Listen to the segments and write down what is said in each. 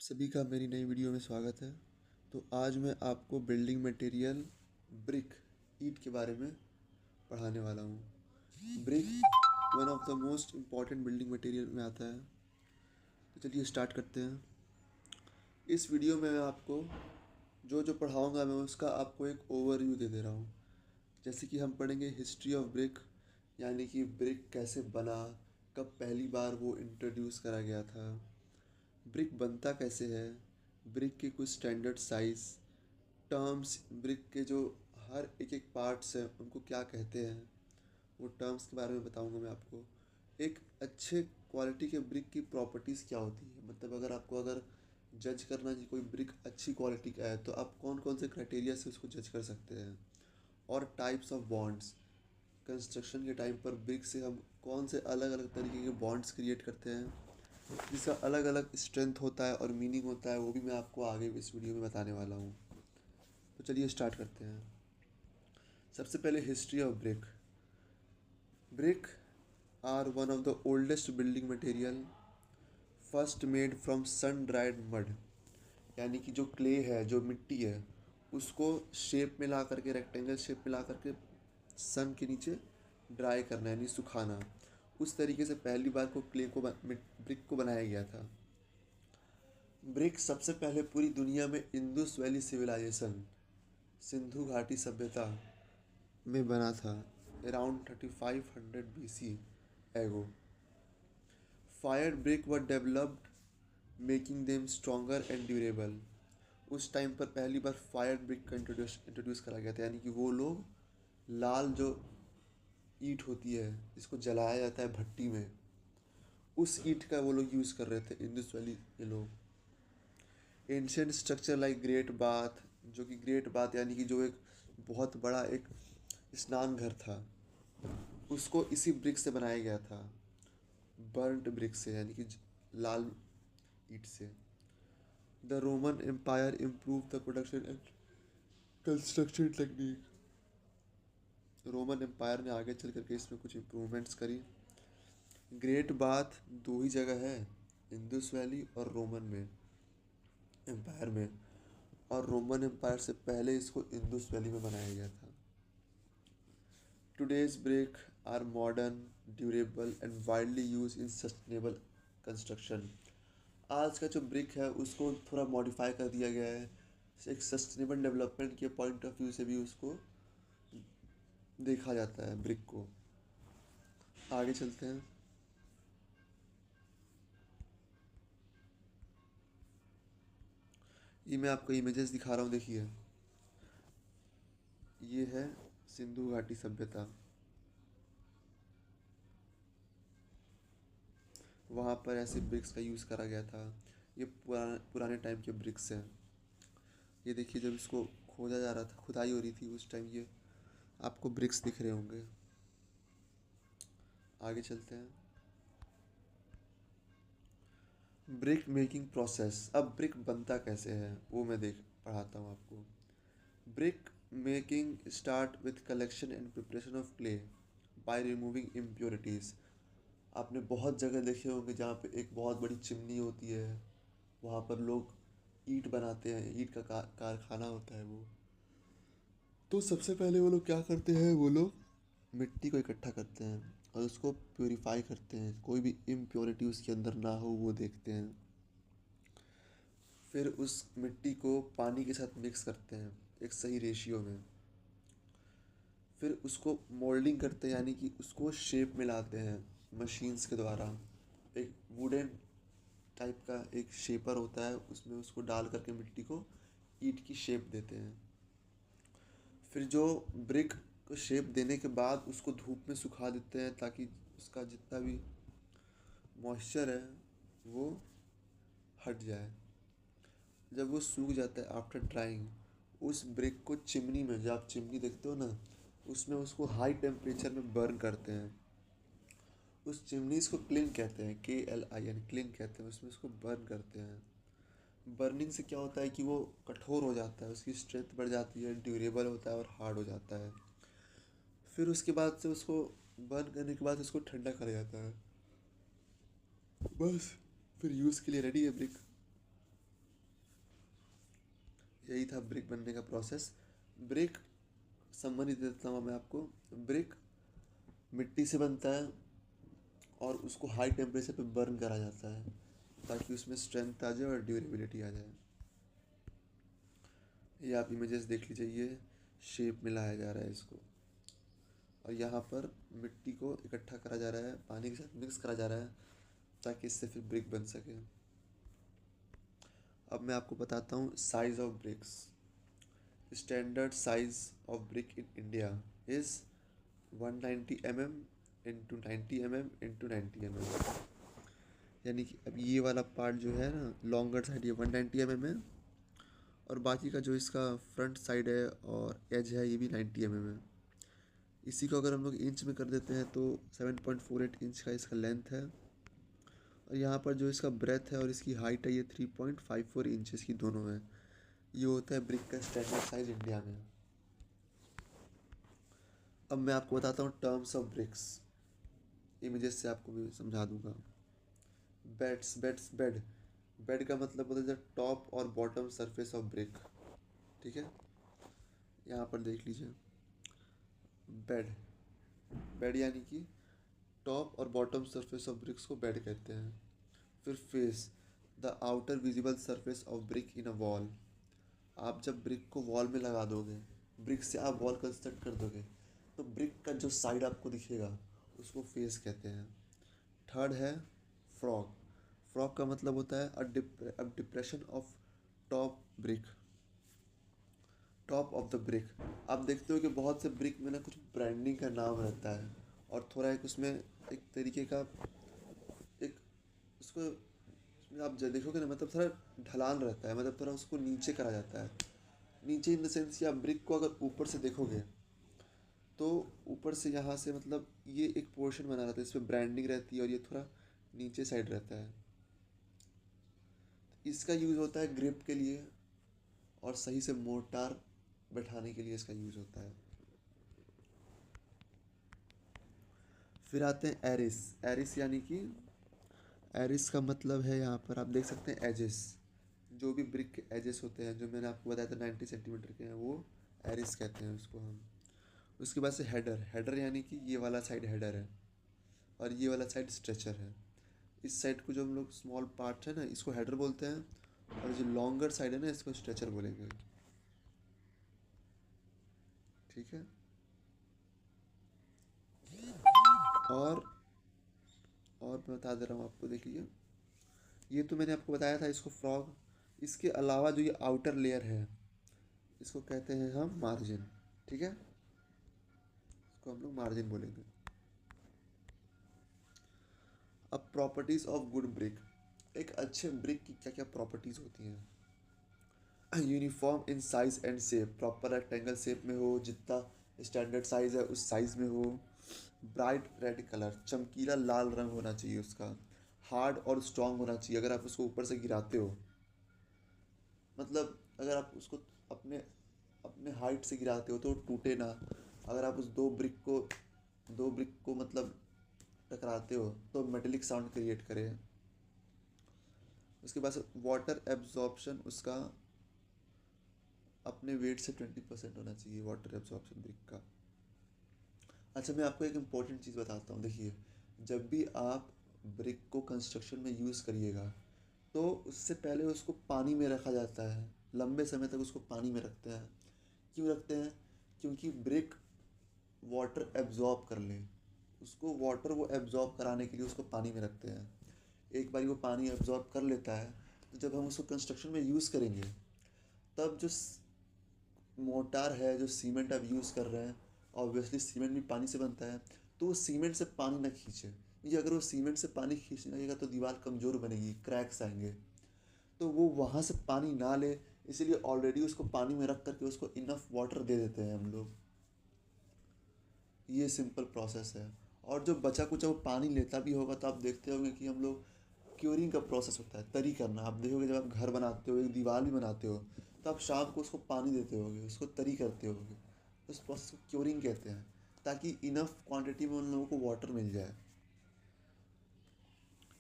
सभी का मेरी नई वीडियो में स्वागत है। तो आज मैं आपको बिल्डिंग मटेरियल ब्रिक ईंट के बारे में पढ़ाने वाला हूँ। Brick one of the most important building material में आता है। तो चलिए स्टार्ट करते हैं। इस वीडियो में मैं आपको जो जो पढ़ाऊँगा मैं उसका आपको एक ओवरव्यू दे रहा हूँ। जैसे कि हम पढ़ेंगे हिस्ट्री ऑफ ब्रिक, यानी कि ब्रिक कैसे बना, कब पहली बार वो इंट्रोड्यूस करा गया था, ब्रिक बनता कैसे है, ब्रिक के कुछ स्टैंडर्ड साइज़, टर्म्स, ब्रिक के जो हर एक एक पार्ट्स हैं उनको क्या कहते हैं, वो टर्म्स के बारे में बताऊंगा मैं आपको। एक अच्छे क्वालिटी के ब्रिक की प्रॉपर्टीज़ क्या होती है, मतलब अगर जज करना है कि कोई ब्रिक अच्छी क्वालिटी का है तो आप कौन कौन से क्राइटेरिया से उसको जज कर सकते हैं। और टाइप्स ऑफ बॉन्ड्स, कंस्ट्रक्शन के टाइम पर ब्रिक से हम कौन से अलग अलग तरीके के बॉन्ड्स क्रिएट करते हैं, जिसका अलग अलग स्ट्रेंथ होता है और मीनिंग होता है, वो भी मैं आपको आगे इस वीडियो में बताने वाला हूँ। तो चलिए स्टार्ट करते हैं। सबसे पहले history of brick. Brick are one of the oldest building material, first made from sun dried mud, यानी कि जो क्ले है, जो मिट्टी है, उसको शेप में ला करके, रेक्टेंगल शेप में ला करके सन के नीचे ड्राई करना, यानी सुखाना। उस तरीके से पहली बार को ब्रिक को बनाया गया था। ब्रिक सबसे पहले पूरी दुनिया में इंडस वैली सिविलाइजेशन, सिंधु घाटी सभ्यता में बना था, अराउंड 3500 BC एगो। Fire brick were developed making them stronger and durable. उस टाइम पर पहली बार फायर ब्रिक का इंट्रोड्यूस करा गया था, यानी कि वो लोग लाल जो ईंट होती है जिसको जलाया जाता है भट्टी में, उस ईंट का वो लोग यूज़ कर रहे थे इंडस वैली के लोग। Ancient structure like great bath, जो कि ग्रेट बाथ यानी कि जो एक बहुत बड़ा एक स्नान घर था, उसको इसी ब्रिक से बनाया गया था, बर्न्ट ब्रिक से, यानी कि लाल ईंट से। The Roman empire improve the production and construction technique. Roman empire ने आगे चल करके इसमें कुछ इम्प्रूवमेंट्स करी। ग्रेट बाथ दो ही जगह है, इंडस वैली और रोमन में एम्पायर में, और रोमन एम्पायर से पहले इसको इंडस वैली में बनाया गया था। Today's brick are modern, durable and widely use in sustainable construction. आज का जो ब्रिक है उसको थोड़ा मॉडिफाई कर दिया गया है, एक सस्टेनेबल डेवलपमेंट के पॉइंट ऑफ व्यू से भी उसको देखा जाता है ब्रिक को। आगे चलते हैं। ये मैं आपको इमेजेस दिखा रहा हूँ, देखिए। ये है सिंधु घाटी सभ्यता, वहाँ पर ऐसे ब्रिक्स का यूज़ करा गया था। ये पुराने टाइम के ब्रिक्स हैं। ये देखिए, जब इसको खोदा जा रहा था, खुदाई हो रही थी, उस टाइम ये आपको ब्रिक्स दिख रहे होंगे। आगे चलते हैं। Brick making process. अब ब्रिक बनता कैसे है वो मैं पढ़ाता हूँ आपको। Brick making start with collection and preparation of clay by removing impurities. आपने बहुत जगह देखे होंगे जहाँ पे एक बहुत बड़ी चिमनी होती है, वहाँ पर लोग ईंट बनाते हैं, ईंट का कारखाना होता है वो। तो सबसे पहले वो लोग क्या करते हैं, वो लोग मिट्टी को इकट्ठा करते हैं और उसको प्योरीफाई करते हैं, कोई भी इम्प्योरिटी उसके अंदर ना हो वो देखते हैं। फिर उस मिट्टी को पानी के साथ मिक्स करते हैं एक सही रेशियो में। फिर उसको मोल्डिंग करते हैं, यानी कि उसको शेप में लाते हैं मशीन्स के द्वारा। एक वुडन टाइप का एक शेपर होता है, उसमें उसको डाल करके मिट्टी को ईंट की शेप देते हैं। फिर जो ब्रिक को शेप देने के बाद उसको धूप में सुखा देते हैं ताकि उसका जितना भी मॉइस्चर है वो हट जाए। जब वो सूख जाता है आफ्टर ड्राइंग, उस ब्रिक को चिमनी में, जब आप चिमनी देखते हो ना, उसमें उसको हाई टेम्परेचर में बर्न करते हैं। उस चिमनीज को क्लिंग कहते हैं, KLIN, क्लिंग कहते हैं। उसमें उसको बर्न करते हैं। बर्निंग से क्या होता है कि वो कठोर हो जाता है, उसकी स्ट्रेंथ बढ़ जाती है, ड्यूरेबल होता है और हार्ड हो जाता है। फिर उसके बाद से उसको बर्न करने के बाद उसको ठंडा करा जाता है, बस फिर यूज़ के लिए रेडी है ब्रिक। यही था ब्रिक बनने का प्रोसेस। ब्रिक समझ देता हूँ मैं आपको। ब्रिक मिट्टी से बनता है और उसको हाई टेम्परेचर पे बर्न करा जाता है ताकि उसमें स्ट्रेंथ आ जाए और ड्यूरेबिलिटी आ जाए। ये आप इमेजेस देख लीजिए, ये शेप में लाया जा रहा है इसको, और यहाँ पर मिट्टी को इकट्ठा करा जा रहा है, पानी के साथ मिक्स करा जा रहा है ताकि इससे फिर ब्रिक बन सके। अब मैं आपको बताता हूँ size of BRICS. Standard size of brick in India is 190 mm into 90 mm into 90 mm। यानी कि अब ये वाला पार्ट जो है ना, लॉन्गर साइड, ये 190 mm है, और बाकी का जो इसका फ्रंट साइड है और एज है ये भी 90 mm है। इसी को अगर हम लोग इंच में कर देते हैं तो 7.48 इंच का इसका लेंथ है, और यहाँ पर जो इसका ब्रेथ है और इसकी हाइट है ये 3.54 इंचेस की दोनों है। ये होता है ब्रिक का स्टैंडर्ड साइज इंडिया में। अब मैं आपको बताता हूँ टर्म्स ऑफ ब्रिक्स, इमेजेस से आपको भी समझा दूंगा। बेड। बेड का मतलब होता है टॉप और बॉटम सरफेस ऑफ ब्रिक। ठीक है, यहाँ पर देख लीजिए। बेड बेड यानी कि टॉप और बॉटम सरफेस ऑफ ब्रिक्स को बेड कहते हैं। फिर face, the outer visible surface of brick in a wall. आप जब ब्रिक को वॉल में लगा दोगे, ब्रिक से आप वॉल कंस्ट्रक्ट कर दोगे, तो ब्रिक का जो साइड आपको दिखेगा उसको फेस कहते हैं। थर्ड है फ्रॉग। फ्रॉग का मतलब होता है a depression of top brick, top of the brick. आप देखते हो कि बहुत से ब्रिक में ना कुछ ब्रांडिंग का नाम रहता है, और थोड़ा एक उसमें एक तरीके का एक उसको उसमें आप जब देखोगे ना, मतलब थोड़ा ढलान रहता है, मतलब थोड़ा उसको नीचे करा जाता है। नीचे इन द सेंस कि आप ब्रिक को अगर ऊपर से देखोगे तो ऊपर से यहाँ से मतलब ये एक पोर्शन बना रहता है, इस पर ब्रांडिंग रहती है और ये थोड़ा नीचे साइड रहता है। इसका यूज़ होता है ग्रिप के लिए और सही से मोर्टार बैठाने के लिए इसका यूज़ होता है। फिर आते हैं एरिस। एरिस यानी कि एरिस का मतलब है, यहाँ पर आप देख सकते हैं एजेस, जो भी ब्रिक के एजेस होते हैं जो मैंने आपको बताया था 90 सेंटीमीटर के हैं, वो एरिस कहते हैं उसको हम। उसके बाद से हेडर। हेडर यानी कि ये वाला साइड हेडर है और ये वाला साइड स्ट्रेचर है। इस साइड को जो हम लोग स्मॉल पार्ट है ना, इसको हेडर बोलते हैं, और जो लॉन्गर साइड है ना, इसको स्ट्रेचर बोलेंगे। ठीक है, और और मैं बता दे रहा हूँ आपको, देखिए ये तो मैंने आपको बताया था इसको फ्रॉग। इसके अलावा जो ये आउटर लेयर है इसको कहते हैं हम मार्जिन। ठीक है, इसको हम लोग मार्जिन बोलेंगे। अब प्रॉपर्टीज ऑफ गुड ब्रिक। एक अच्छे ब्रिक की क्या क्या प्रॉपर्टीज होती हैं? Uniform in size and shape, proper rectangle shape में हो, जितना स्टैंडर्ड साइज है उस साइज में हो। ब्राइट रेड कलर, चमकीला लाल रंग होना चाहिए उसका। हार्ड और स्ट्रांग होना चाहिए, अगर आप उसको ऊपर से गिराते हो, मतलब अगर आप उसको अपने अपने हाइट से गिराते हो तो टूटे ना। अगर आप उस दो ब्रिक को मतलब टकराते हो तो मेटेलिक साउंड क्रिएट करे। उसके बाद वाटर एब्जॉर्प्शन उसका अपने वेट से 20% होना चाहिए, वाटर एब्जॉर्प्शन ब्रिक का। अच्छा, मैं आपको एक इम्पोर्टेंट चीज़ बताता हूँ। देखिए, जब भी आप ब्रिक को कंस्ट्रक्शन में यूज़ करिएगा तो उससे पहले उसको पानी में रखा जाता है, लंबे समय तक उसको पानी में रखते हैं। क्यों रखते हैं? क्योंकि ब्रिक वाटर एब्जॉर्ब कर ले, उसको वाटर वो एब्जॉर्ब कराने के लिए उसको पानी में रखते हैं। एक बार वो पानी एब्जॉर्ब कर लेता है तो जब हम उसको कंस्ट्रक्शन में यूज़ करेंगे, तब जो मोटार है, जो सीमेंट आप यूज़ कर रहे हैं, ऑब्वियसली सीमेंट भी पानी से बनता है, तो वो सीमेंट से पानी ना खींचे, क्योंकि अगर वो सीमेंट से पानी खींचने लगेगा तो दीवार कमज़ोर बनेगी, क्रैक्स आएंगे। तो वो वहाँ से पानी ना ले, इसीलिए ऑलरेडी उसको पानी में रख करके उसको इनफ वाटर दे देते हैं हम लोग। ये सिंपल प्रोसेस है। और जो बचा कुचा वो पानी लेता भी होगा तो आप देखते होंगे कि हम लोग क्योरिंग का प्रोसेस होता है, तरी करना। आप देखोगे जब आप घर बनाते हो, एक दीवार भी बनाते हो, तो आप शाम को उसको पानी देते होगे, उसको तरी करते होगे। उस प्रोसेस को क्योरिंग कहते हैं, ताकि इनफ क्वांटिटी में उन लोगों को वाटर मिल जाए।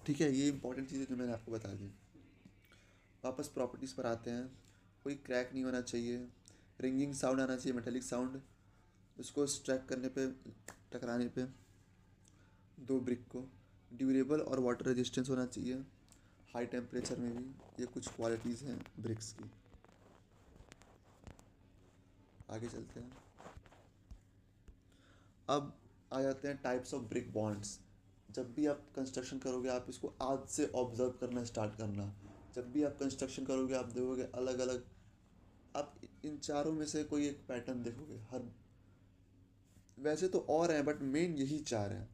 ठीक है, ये इंपॉर्टेंट चीज़ें जो मैंने आपको बता दी। वापस प्रॉपर्टीज़ पर आते हैं। कोई क्रैक नहीं होना चाहिए, रिंगिंग साउंड आना चाहिए, मेटेलिक साउंड, उसको स्ट्रैक करने पे, टकराने पे दो ब्रिक को, ड्यूरेबल और वाटर रेजिस्टेंस होना चाहिए हाई टेम्परेचर में भी। ये कुछ क्वालिटीज़ हैं ब्रिक्स की। आगे चलते हैं। अब आ जाते हैं टाइप्स ऑफ ब्रिक बॉन्ड्स। जब भी आप कंस्ट्रक्शन करोगे आप इसको आज से ऑब्जर्व करना स्टार्ट करना। जब भी आप कंस्ट्रक्शन करोगे आप देखोगे अलग अलग, आप इन चारों में से कोई एक पैटर्न देखोगे हर, वैसे तो और हैं बट मेन यही चार हैं।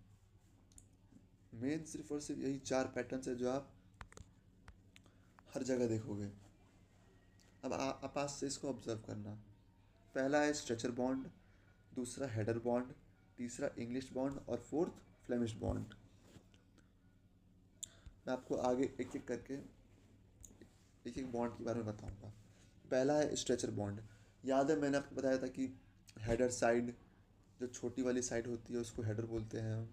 मेन सिर्फ और सिर्फ यही चार पैटर्न्स है जो आप हर जगह देखोगे। अब आप आज से इसको ऑब्जर्व करना। पहला है स्ट्रेचर बॉन्ड, दूसरा हेडर बॉन्ड, तीसरा इंग्लिश बॉन्ड और फोर्थ फ्लेमिश बॉन्ड। मैं आपको आगे एक एक करके एक एक बॉन्ड के बारे में बताऊंगा। पहला है स्ट्रेचर बॉन्ड। याद है मैंने आपको बताया था कि हेडर साइड, जो छोटी वाली साइड होती है उसको हेडर बोलते हैं हम।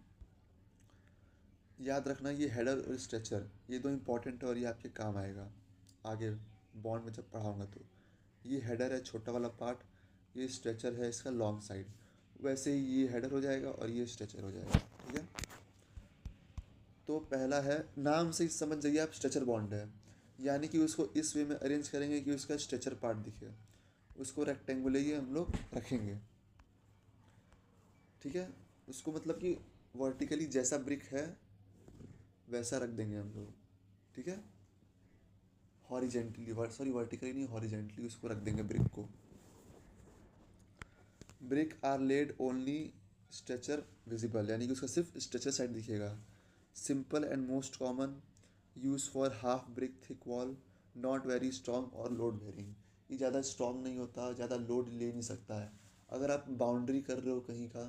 याद रखना ये हेडर और स्ट्रेचर ये दो इंपॉर्टेंट है और ये आपके काम आएगा आगे बॉन्ड में जब पढ़ाऊंगा तो। ये हेडर है छोटा वाला पार्ट, ये स्ट्रेचर है इसका लॉन्ग साइड। वैसे ही ये हेडर हो जाएगा और ये स्ट्रेचर हो जाएगा, ठीक है। तो पहला है, नाम से ही समझ जाइए आप, स्ट्रेचर बॉन्ड है, यानी कि उसको इस वे में अरेंज करेंगे कि उसका स्ट्रेचर पार्ट दिखे, उसको रेक्टेंगुलर ही हम लोग रखेंगे, ठीक है। उसको मतलब कि वर्टिकली जैसा ब्रिक है वैसा रख देंगे हम लोग, ठीक है। हॉरिजेंटली, सॉरी वर्टिकली नहीं, हॉरिजेंटली उसको रख देंगे ब्रिक को। Brick are laid only stretcher visible, यानी कि उसका सिर्फ स्ट्रेचर साइड दिखेगा। Simple and most common, use for half brick thick wall, not very strong और लोड बेरिंग। ये ज़्यादा स्ट्रॉन्ग नहीं होता, ज़्यादा लोड ले नहीं सकता है। अगर आप बाउंड्री कर रहे हो कहीं का,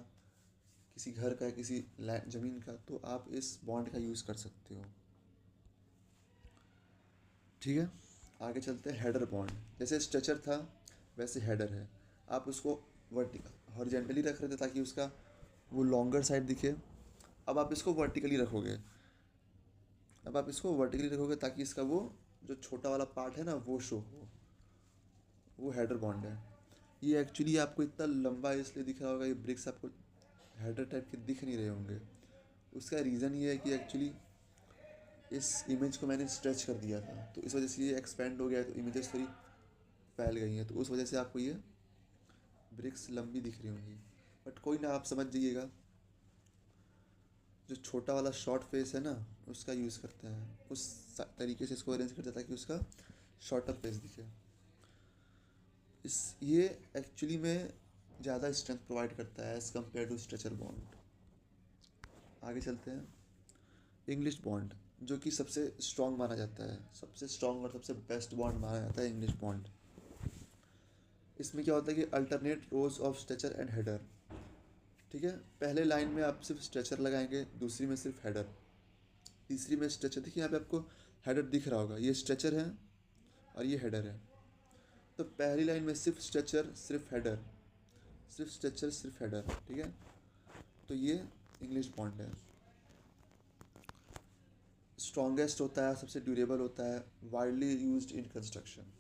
किसी घर का, किसी ज़मीन का, तो आप इस बॉन्ड का यूज़ कर सकते हो, ठीक है। आगे चलते हैं हेडर बॉन्ड। जैसे स्ट्रेचर था वैसे हेडर है। आप उसको वर्टिकल हॉरिजेंटली रख रहे थे ताकि उसका वो लॉन्गर साइड दिखे। अब आप इसको वर्टिकली रखोगे, अब आप इसको वर्टिकली रखोगे ताकि इसका वो जो छोटा वाला पार्ट है ना वो शो हो, वो हेडर बॉन्ड है। ये एक्चुअली आपको इतना लंबा इसलिए दिख रहा होगा, ये ब्रिक्स आपको हेडर टाइप के दिख नहीं रहे होंगे। उसका रीज़न ये है कि एक्चुअली इस इमेज को मैंने स्ट्रेच कर दिया था तो इस वजह से ये एक्सपेंड हो गया है, तो इमेजेस थोड़ी फैल गई हैं, तो उस वजह से आपको ये ब्रिक्स लंबी दिख रही होंगी। बट कोई ना, आप समझ जाइएगा। जो छोटा वाला शॉर्ट फेस है ना उसका यूज़ करते हैं, उस तरीके से इसको अरेंज करते हैं ताकि उसका शॉर्टर फेस दिखे। इस ये एक्चुअली में ज़्यादा स्ट्रेंथ प्रोवाइड करता है as compare to stretcher bond. आगे चलते हैं। इंग्लिश बॉन्ड, जो कि सबसे स्ट्रॉन्ग माना जाता है, सबसे स्ट्रॉन्ग और सबसे बेस्ट बॉन्ड माना जाता है इंग्लिश बॉन्ड। इसमें क्या होता है कि alternate rose of stretcher and header, ठीक है। पहले लाइन में आप सिर्फ स्ट्रेचर लगाएंगे, दूसरी में सिर्फ हेडर, तीसरी में स्ट्रेचर। देखिए यहाँ पे आपको हेडर दिख रहा होगा, ये स्ट्रेचर है और ये हेडर है। तो पहली लाइन में सिर्फ स्ट्रेचर सिर्फ हेडर, सिर्फ स्ट्रेचर सिर्फ हेडर, ठीक है। तो ये इंग्लिश बॉन्ड है। स्ट्रॉन्गेस्ट होता है, सबसे ड्यूरेबल होता है, वाइडली यूज्ड इन कंस्ट्रक्शन,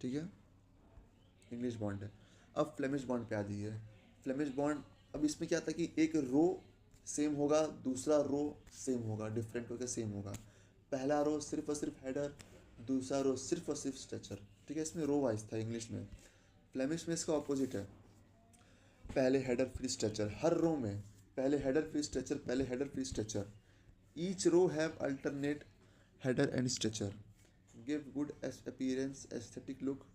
ठीक है। इंग्लिश बॉन्ड है। अब फ्लेमिश बॉन्ड पे आ जाइए। फ्लेमिश बॉन्ड, अब इसमें क्या था कि एक रो सेम होगा, दूसरा रो सेम होगा, डिफरेंट होकर सेम होगा। पहला रो सिर्फ और सिर्फ हेडर, दूसरा रो सिर्फ और सिर्फ स्ट्रेचर, ठीक है। इसमें रो वाइज था इंग्लिश में। फ्लेमिश में इसका ऑपोजिट है, पहले हेडर फिर स्ट्रेचर हर रो में, पहले हेडर फिर स्ट्रेचर, पहले हेडर फिर stretcher. Each row have alternate header and stretcher, give good appearance aesthetic look.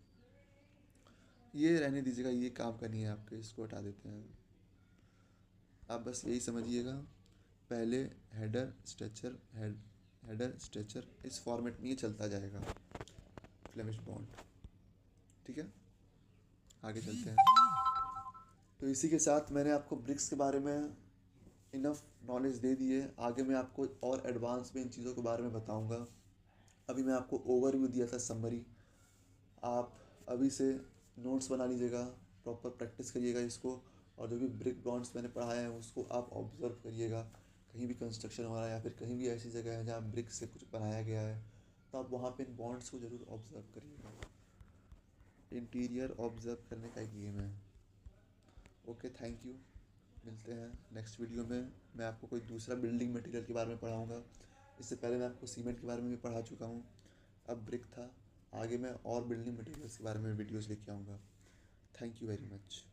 ये रहने दीजिएगा, ये काम करनी है आपके, इसको हटा देते हैं। आप बस यही समझिएगा, पहले हेडर स्ट्रेचर हेडर स्ट्रेचर, इस फॉर्मेट में ये चलता जाएगा फ्लेमिश बॉन्ड, ठीक है। आगे चलते हैं। तो इसी के साथ मैंने आपको ब्रिक्स के बारे में इनफ नॉलेज दे दी है। आगे मैं आपको और एडवांस में इन चीज़ों के बारे में बताऊंगा। अभी मैं आपको ओवरव्यू दिया था, समरी। आप अभी से नोट्स बना लीजिएगा, प्रॉपर प्रैक्टिस करिएगा इसको, और जो भी ब्रिक बॉन्ड्स मैंने पढ़ाया है उसको आप ऑब्जर्व करिएगा। कहीं भी कंस्ट्रक्शन हो रहा है या फिर कहीं भी ऐसी जगह है जहाँ ब्रिक से कुछ बनाया गया है तो आप वहाँ पे इन बॉन्ड्स को ज़रूर ऑब्जर्व करिएगा। इंटीरियर ऑब्जर्व करने का एक गेम है। Okay, thank you. मिलते हैं नेक्स्ट वीडियो में। मैं आपको कोई दूसरा बिल्डिंग मटेरियल के बारे में पढ़ाऊँगा। इससे पहले मैं आपको सीमेंट के बारे में भी पढ़ा चुका हूँ, अब ब्रिक था। आगे मैं और बिल्डिंग मटेरियल्स के बारे में वीडियोज़ लेके आऊँगा। Thank you very much.